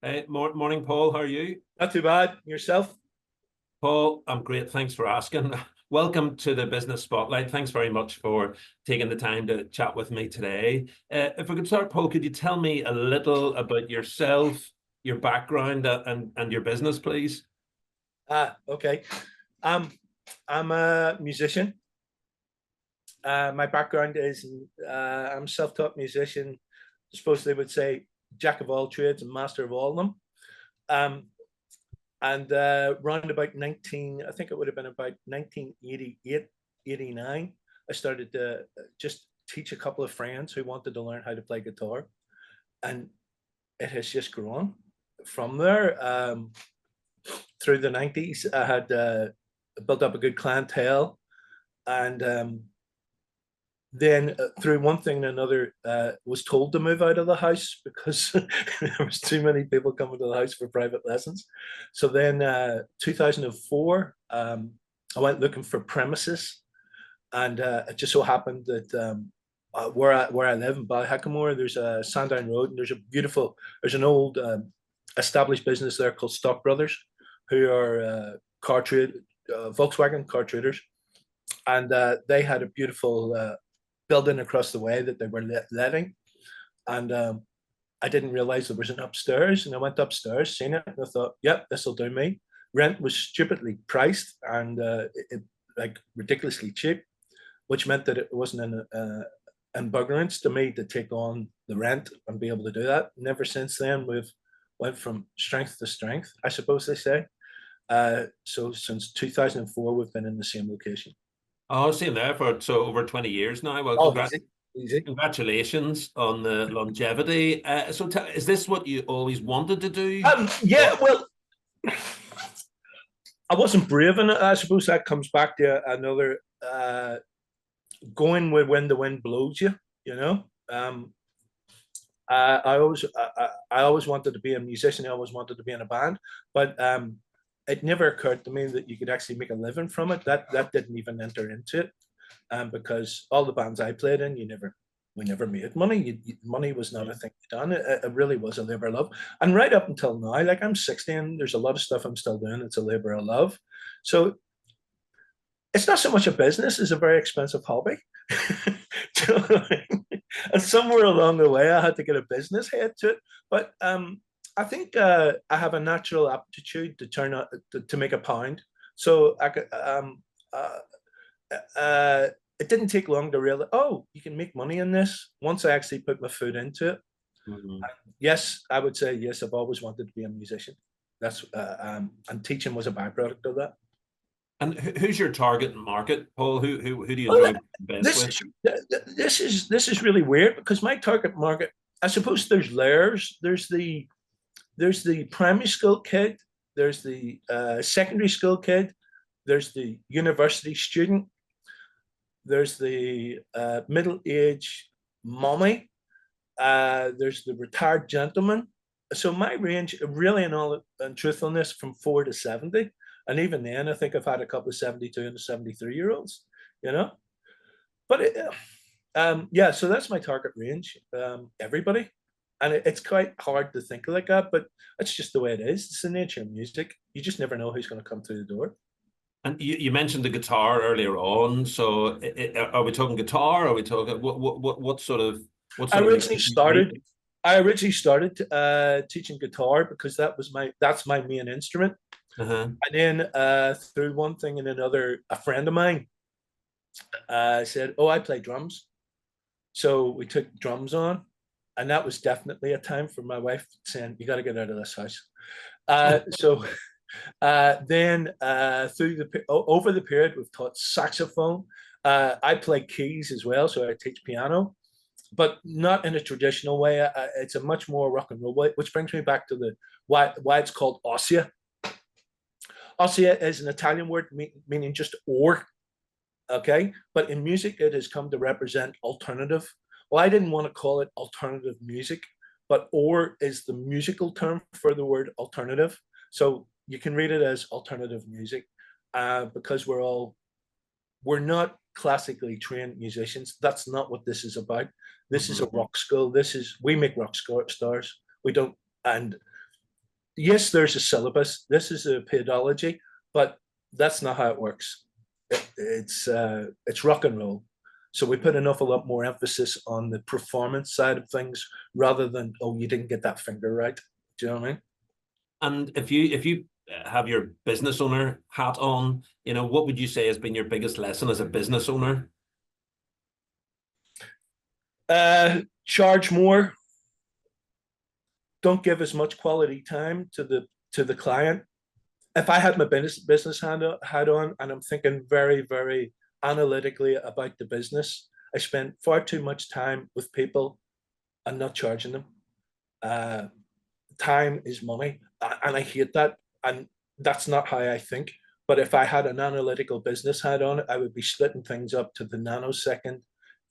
Hey, morning, Paul. How are you? Not too bad. Yourself? Paul, I'm great. Thanks for asking. Welcome to the Business Spotlight. Thanks very much for taking the time to chat with me today. If we could start, Paul, could you tell me a little about yourself, your background, and your business, please? Okay. Um, I'm a musician. My background is I'm a self-taught musician. I suppose they would say jack of all trades and master of all of them. Um, and Round about 19, I think it would have been about 1988, 89, I started to just teach a couple of friends who wanted to learn how to play guitar. And it has just grown from there. Through the 90s, I had built up a good clientele. And then through one thing and another, was told to move out of the house because there was too many people coming to the house for private lessons. So then 2004, I went looking for premises. And it just so happened that where I live in Ballyhackamore, there's a Sandown Road, and there's an old established business there called Stock Brothers, who are Volkswagen car traders, and they had a beautiful building across the way that they were letting, and I didn't realize there was an upstairs, and I went upstairs, seen it, and I thought, yep, this will do me. Rent was stupidly priced and like ridiculously cheap, which meant that it wasn't an buggerance to me to take on the rent and be able to do that. And ever since then, we've went from strength to strength, I suppose they say. So since 2004, we've been in the same location. Oh, I've seen there for over 20 years now. Well, Oh, easy, easy. congratulations on the longevity. Is this what you always wanted to do? Yeah, well, I wasn't brave in it. I suppose that comes back to another going with when the wind blows you, you know. I always wanted to be a musician. I always wanted to be in a band, but it never occurred to me that you could actually make a living from it. That didn't even enter into it, because all the bands I played in, we never made money. Money was not a thing done. It really was a labor of love. And right up until now, like I'm 60 and there's a lot of stuff I'm still doing. It's a labor of love. So it's not so much a business; it's a very expensive hobby. And somewhere along the way, I had to get a business head to it. But I think I have a natural aptitude to to make a pound. So uh, it didn't take long to realize, oh, you can make money in this. Once I actually put my foot into it, Mhm. yes, I would say yes. I've always wanted to be a musician. And teaching was a byproduct of that. And who's your target market, Paul? Who do you Well, enjoy best this with? is this is really weird because my target market, I suppose, there's layers. There's the primary school kid, there's the secondary school kid, there's the university student, there's the middle age mommy, there's the retired gentleman. So my range, really, in all and truthfulness, from 4 to 70, and even then, I think I've had a couple of 72 and 73-year-olds. You know, but yeah, so that's my target range. Everybody, and it's quite hard to think like that, but it's just the way it is. It's the nature of music. You just never know who's going to come through the door. And you mentioned the guitar earlier on. So are we talking guitar? Are we talking what I sort of originally music do you started. make? I originally started teaching guitar because that's my main instrument. Uh-huh. And then through one thing and another, a friend of mine said, "Oh, I play drums." So we took drums on, and that was definitely a time for my wife saying, "You got to get out of this house." So then through over the period, we've taught saxophone. I play keys as well, so I teach piano, but not in a traditional way. It's a much more rock and roll way, which brings me back to the why it's called Ossia. Ossia is an Italian word meaning just or, okay? But in music, it has come to represent alternative. Well, I didn't want to call it alternative music, but or is the musical term for the word alternative. So you can read it as alternative music, because we're not classically trained musicians. That's not what this is about. This is a Mhm. rock school. We make rock stars. We don't, and yes, there's a syllabus. This is a pedology, but that's not how it works. It's rock and roll. So we put an awful lot more emphasis on the performance side of things rather than, oh, you didn't get that finger right. Do you know what I mean? And if you have your business owner hat on, what would you say has been your biggest lesson as a business owner? Charge more. Don't give as much quality time to the client. If I had my business hat on and I'm thinking very, very analytically about the business, I spend far too much time with people and not charging them. Uh, Time is money, and I hate that. And that's not how I think. But if I had an analytical business hat on it, I would be splitting things up to the nanosecond.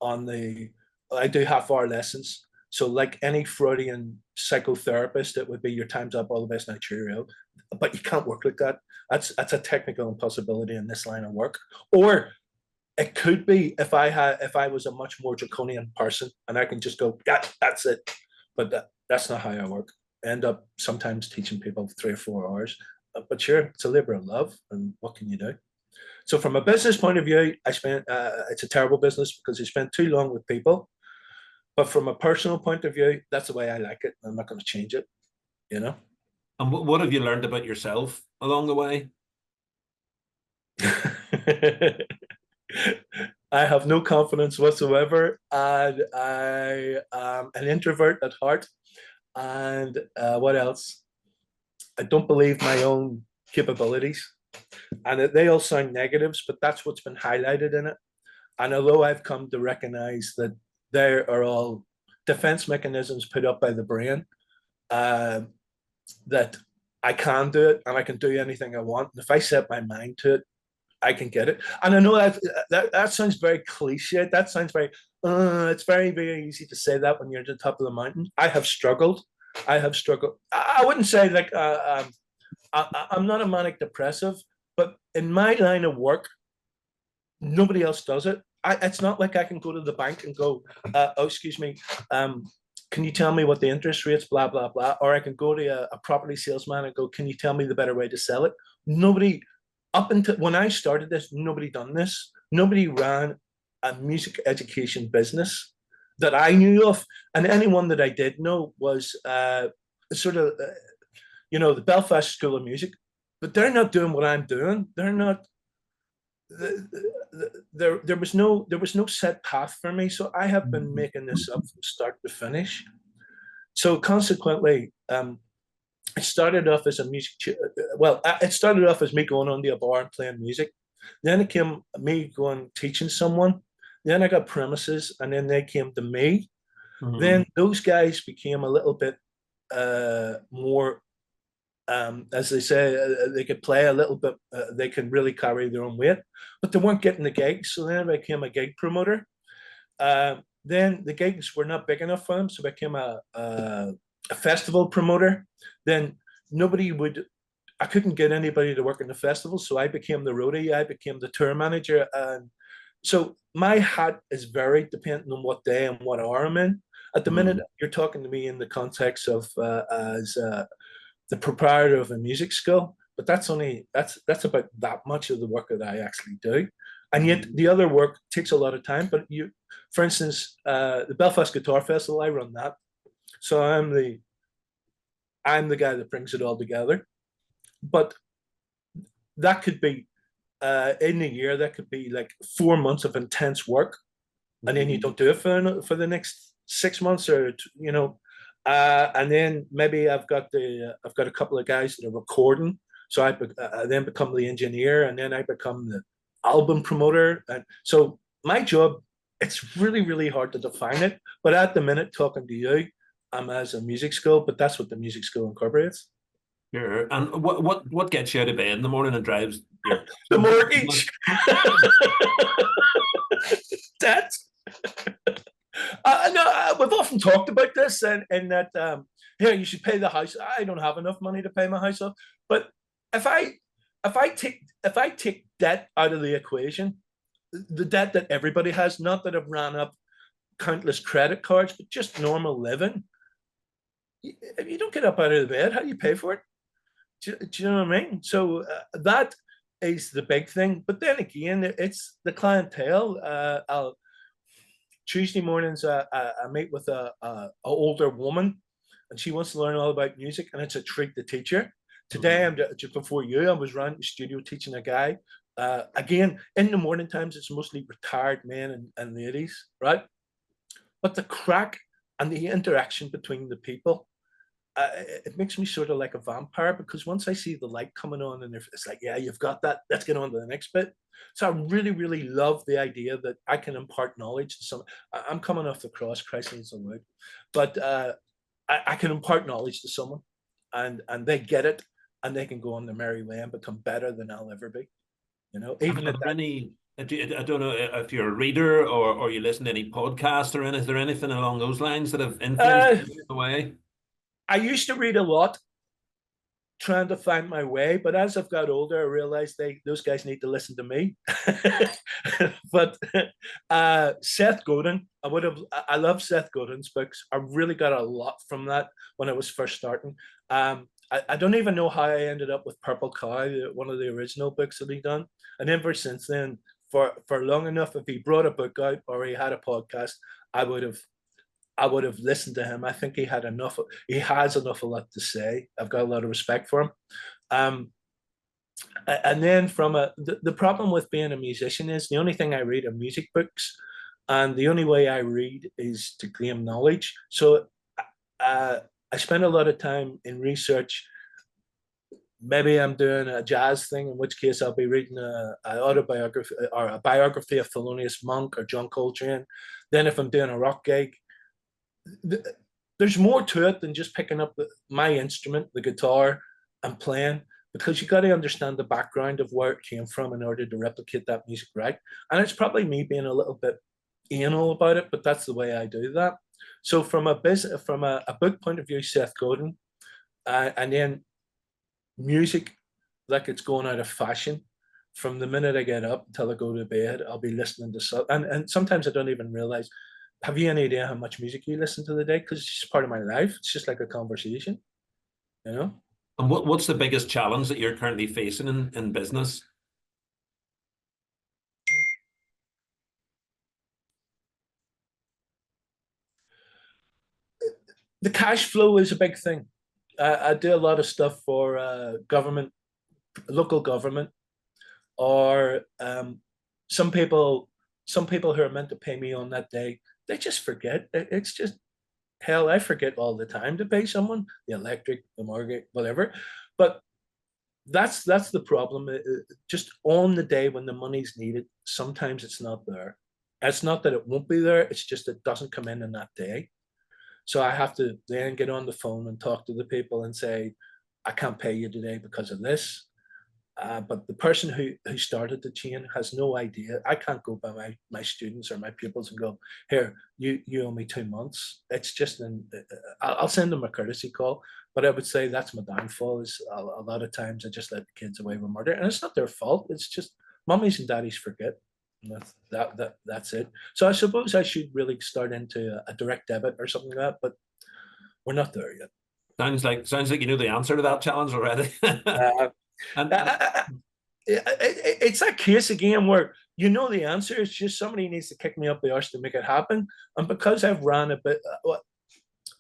On the, I do half-hour lessons, so like any Freudian psychotherapist, it would be your time's up, all the best, now cheerio. But you can't work like that. That's a technical impossibility in this line of work. Or it could be if I was a much more draconian person and I can just go, yeah, that's it. But that's not how I work. I end up sometimes teaching people 3 or 4 hours. But sure, it's a labor of love, and what can you do? So from a business point of view, it's a terrible business because you spend too long with people. But from a personal point of view, that's the way I like it. I'm not going to change it, you know. And what have you learned about yourself along the way? I have no confidence whatsoever, and I am an introvert at heart. And what else? I don't believe my own capabilities, and they all sound negatives, but that's what's been highlighted in it. And although I've come to recognize that they are all defense mechanisms put up by the brain, uh, that I can do it and I can do anything I want. And if I set my mind to it, I can get it. And I know that sounds very cliche. That sounds very, it's very, very easy to say that when you're at the top of the mountain. I have struggled. I have struggled. I wouldn't say like, I'm not a manic depressive, but in my line of work, nobody else does it. It's not like I can go to the bank and go, oh, excuse me, can you tell me what the interest rates, blah, blah, blah. Or I can go to a property salesman and go, can you tell me the better way to sell it? Nobody, up until when I started this, nobody done this. Nobody ran a music education business that I knew of. And anyone that I did know was sort of, the Belfast School of Music. But they're not doing what I'm doing. They're not, there was no set path for me, so I have been making this up from start to finish. So consequently, it started off as a it started off as me going on to a bar and playing music. Then it came me going teaching someone. Then I got premises, and then they came to me. Mm-hmm. Then those guys became a little bit more, as they say, they could play a little bit. They can really carry their own weight, but they weren't getting the gigs. So then I became a gig promoter. Then the gigs were not big enough for them, so I became a festival promoter. Then I couldn't get anybody to work in the festival, so I became the roadie. I became the tour manager, and so my hat is very dependent on what day and what hour I'm in. At the minute, you're talking to me in the context of as the proprietor of a music school, but that's about that much of the work that I actually do. And yet the other work takes a lot of time. But for instance, the Belfast Guitar Festival, I run that. So I'm the guy that brings it all together. But that could be in a year, that could be like 4 months of intense work. And then you don't do it for the next 6 months, or and then maybe I've got a couple of guys that are recording, so I then become the engineer, and then I become the album promoter. And so my job, it's really, really hard to define it. But at the minute, talking to you, I'm as a music school, but that's what the music school incorporates. Sure. And what gets you out of bed in the morning and drives the mortgage? That's no, we've often talked about this, and that here you should pay the house. I don't have enough money to pay my house off, but if I take debt out of the equation, the debt that everybody has, not that I've ran up countless credit cards, but just normal living. If you don't get up out of the bed, how do you pay for it? Do you know what I mean? So that is the big thing. But then again, it's the clientele. I'll Tuesday mornings, I meet with a older woman, and she wants to learn all about music, and it's a treat to teach her. Today, I'm just before you, I was around the studio teaching a guy. Again, in the morning times, it's mostly retired men and ladies, right? But the crack and the interaction between the people, it makes me sort of like a vampire, because once I see the light coming on, and it's like, yeah, you've got that. Let's get on to the next bit. So I really, really love the idea that I can impart knowledge to some. I'm coming off the cross, Christ is the word, but I can impart knowledge to someone, and they get it, and they can go on their merry way and become better than I'll ever be. Even Are at there that. any, I don't know if you're a reader or you listen to any podcasts or anything, is there anything along those lines that have influenced Uh, you in the way? I used to read a lot, trying to find my way. But as I've got older, I realized those guys need to listen to me. But Seth Godin, I love Seth Godin's books. I really got a lot from that when I was first starting. I don't even know how I ended up with Purple Cow, one of the original books that he done. And ever since then, for long enough, if he brought a book out or he had a podcast, I would have listened to him. I think he had enough. He has enough a lot to say. I've got a lot of respect for him. Um, and then the problem with being a musician is the only thing I read are music books, and the only way I read is to gain knowledge. So I spend a lot of time in research. Maybe I'm doing a jazz thing, in which case I'll be reading an autobiography or a biography of Thelonious Monk or John Coltrane. Then if I'm doing a rock gig, there's more to it than just picking up my instrument, the guitar, and playing, because you got to understand the background of where it came from in order to replicate that music right. And it's probably me being a little bit anal about it, but that's the way I do that. So from a book point of view, Seth Godin, and then music like it's going out of fashion. From the minute I get up until I go to bed, I'll be listening to stuff, and sometimes I don't even realize. Have you any idea how much music you listen to the day? Because it's just part of my life. It's just like a conversation, you know. And what's the biggest challenge that you're currently facing in business? The cash flow is a big thing. I do a lot of stuff for government, local government, or some people, some people who are meant to pay me on that day, they just forget. It's just hell. I forget all the time to pay someone, the electric, the mortgage, whatever. But that's the problem. Just on the day when the money's needed, sometimes it's not there. It's not that it won't be there. It's just it doesn't come in that day. So I have to then get on the phone and talk to the people and say, I can't pay you today because of this. But the person who started the chain has no idea. I can't go by my students or my pupils and go, here, you owe me 2 months. It's just I'll send them a courtesy call, but I would say that's my downfall. Is a lot of times I just let the kids away with murder, and it's not their fault. It's just mummies and daddies forget. And that's it. So I suppose I should really start into a direct debit or something like that, but we're not there yet. Sounds like you know the answer to that challenge already. Uh, and it's that case again where you know the answer. It's just somebody needs to kick me up the arse to make it happen. And because I've ran a bit,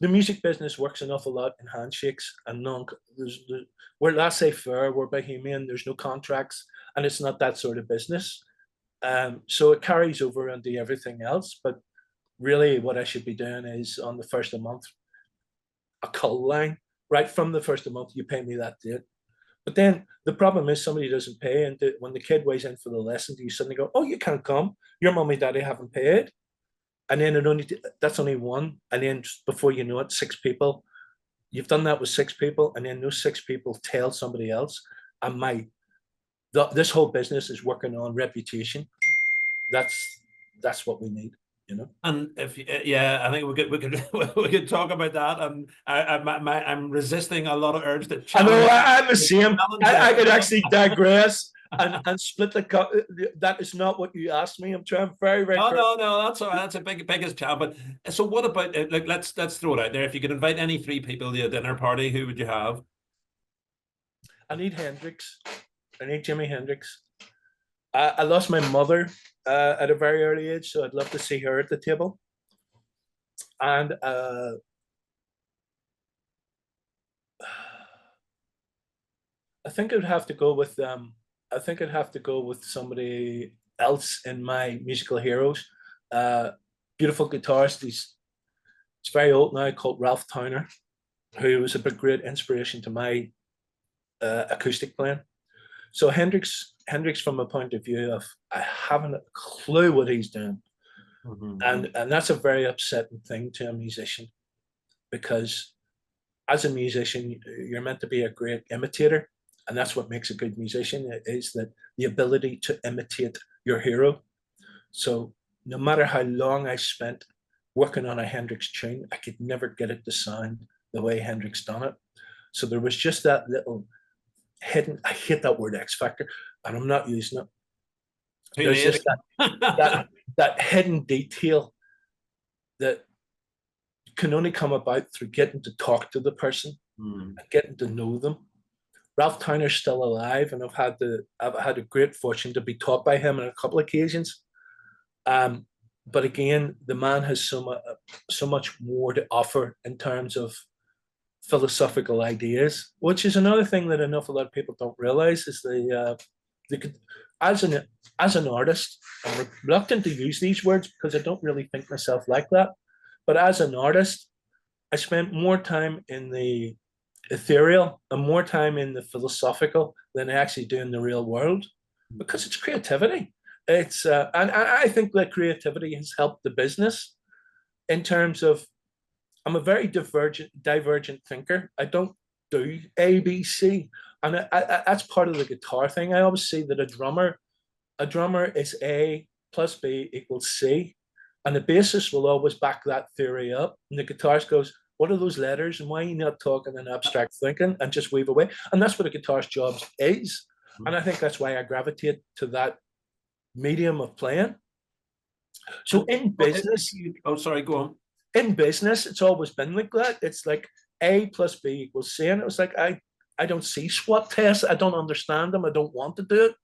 the music business works an awful lot in handshakes and non. We're laissez-faire, we're bohemian. There's no contracts, and it's not that sort of business. So it carries over into everything else. But really, what I should be doing is on the first of the month, a call line. Right from the first of the month, you pay me that date. But then the problem is somebody doesn't pay, and when the kid weighs in for the lesson, you suddenly go, "Oh, you can't come. Your mummy, daddy haven't paid." And then that's only one, and then before you know it, six people. You've done that with six people, and then those six people tell somebody else. And this whole business is working on reputation. That's what we need, you know. And if yeah, I think we could we could talk about that. And I'm resisting a lot of urge to I know challenge. I'm the same. Challenge I could that. actually digress and split the cup. That is not what you asked me. I'm trying very, very No, careful. no, no. That's all right. That's a biggest challenge. But so, what about like let's throw it out there. If you could invite any three people to a dinner party, who would you have? I need Hendrix. I need Jimi Hendrix. I lost my mother at a very early age, so I'd love to see her at the table. And I think I'd have to go with I think I'd have to go with somebody else in my musical heroes. Beautiful guitarist. He's very old now, called Ralph Towner, who was a big great inspiration to my acoustic playing. So Hendrix, from a point of view of I haven't a clue what he's doing, and that's a very upsetting thing to a musician, because as a musician you're meant to be a great imitator, and that's what makes a good musician, is that the ability to imitate your hero. So no matter how long I spent working on a Hendrix tune, I could never get it to sound the way Hendrix done it. So there was just that little hidden, I hate that word X factor, and I'm not using it. There's just that hidden detail that can only come about through getting to talk to the person and getting to know them. Ralph Towner's still alive, and I've had a great fortune to be taught by him on a couple of occasions. But again, the man has so much more to offer in terms of philosophical ideas, which is another thing that an awful lot of people don't realize, is as an artist, I'm reluctant to use these words because I don't really think myself like that. But as an artist, I spent more time in the ethereal and more time in the philosophical than I actually do in the real world, because it's creativity. It's and I think that creativity has helped the business in terms of, I'm a very divergent thinker. I don't do A, B, C, and that's part of the guitar thing. I always say that a drummer is A plus B equals C, and the bassist will always back that theory up. And the guitarist goes, "What are those letters? And why are you not talking in abstract thinking?" And just weave away. And that's what a guitarist's job is. And I think that's why I gravitate to that medium of playing. So in business, oh, sorry, go on. In business, it's always been like that. It's like A plus B equals C. And it was like, I don't see SWOT tests. I don't understand them. I don't want to do it.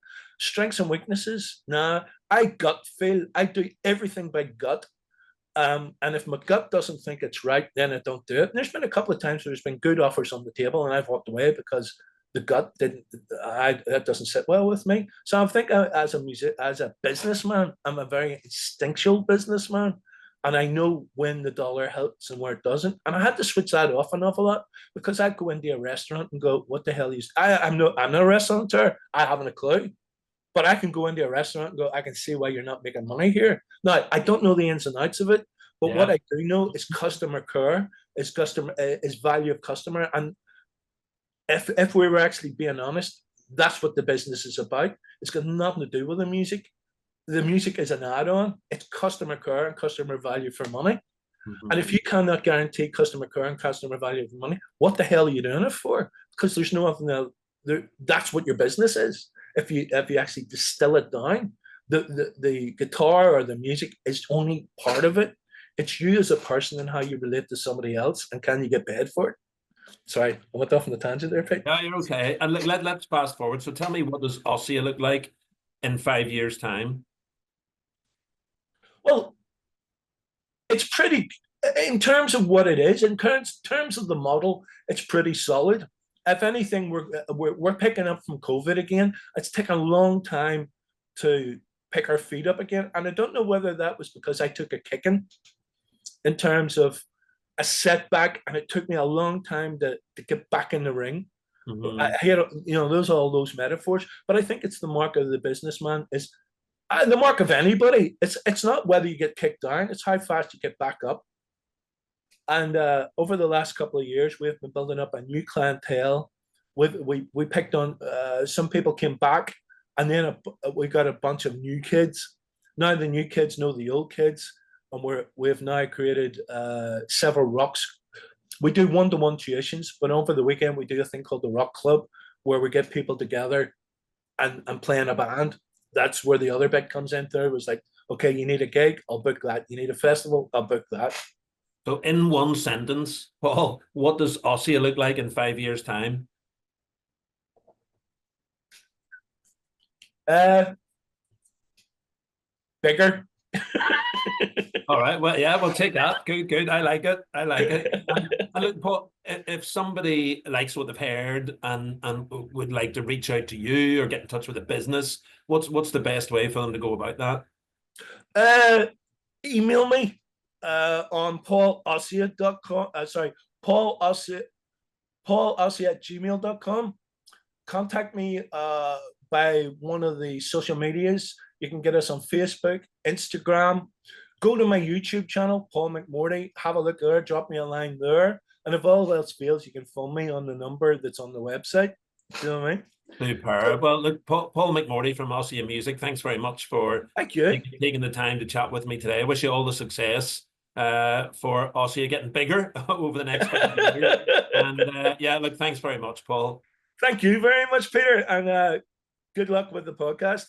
Strengths and weaknesses. Nah, I gut feel. I do everything by gut. And if my gut doesn't think it's right, then I don't do it. And there's been a couple of times where there's been good offers on the table and I've walked away because the gut didn't, that doesn't sit well with me. So I think as a businessman, I'm a very instinctual businessman. And I know when the dollar helps and where it doesn't. And I had to switch that off an awful lot, because I'd go into a restaurant and go, "What the hell is?" I'm not a restaurateur. I haven't a clue. But I can go into a restaurant and go, "I can see why you're not making money here." Now, I don't know the ins and outs of it, but what I do know is customer care, is value of customer. And if we were actually being honest, that's what the business is about. It's got nothing to do with the music. The music is an add-on. It's customer care and customer value for money. And if you cannot guarantee customer care and customer value for money, what the hell are you doing it for? Because there's no other else. That's what your business is. If you actually distill it down, the guitar or the music is only part of it. It's you as a person and how you relate to somebody else, and can you get paid for it? Sorry, I went off on the tangent there, Pete. Yeah, you're okay. And let's fast forward. So tell me, what does Ossia look like in 5 years' time? Well, it's pretty, in terms of what it is, in terms of the model, it's pretty solid. If anything, we're picking up from COVID again. It's taken a long time to pick our feet up again, and I don't know whether that was because I took a kicking in terms of a setback, and it took me a long time to get back in the ring. I hear, those all those metaphors, but I think it's the mark of the businessman, is the mark of anybody. It's not whether you get kicked down, it's how fast you get back up. And over the last couple of years, we've been building up a new clientele. We picked on, some people came back, and then we got a bunch of new kids. Now the new kids know the old kids, and we've now created several rocks. We do one-to-one tuitions, but over the weekend we do a thing called the Rock Club, where we get people together and play in a band. That's where the other bit comes in. There it was like, okay, you need a gig, I'll book that. You need a festival, I'll book that. So in one sentence, Paul, what does Ossia look like in 5 years' time? Bigger. All right. Well, yeah, we'll take that. Good, good. I like it. I like it. And look, Paul, if somebody likes what they've heard and would like to reach out to you or get in touch with a business, what's the best way for them to go about that? Email me on paulossia.com. Sorry, paulossia at gmail.com. Contact me by one of the social medias. You can get us on Facebook, Instagram. Go to my YouTube channel, Paul McMordie. Have a look there. Drop me a line there. And if all else fails, you can phone me on the number that's on the website. Do you know what I mean? Superb. Well, look, Paul McMordie from Ossia Music, thanks very much for Thank you. taking the time to chat with me today. I wish you all the success for Ossia getting bigger over the next couple of years. And yeah, look, thanks very much, Paul. Thank you very much, Peter. And good luck with the podcast.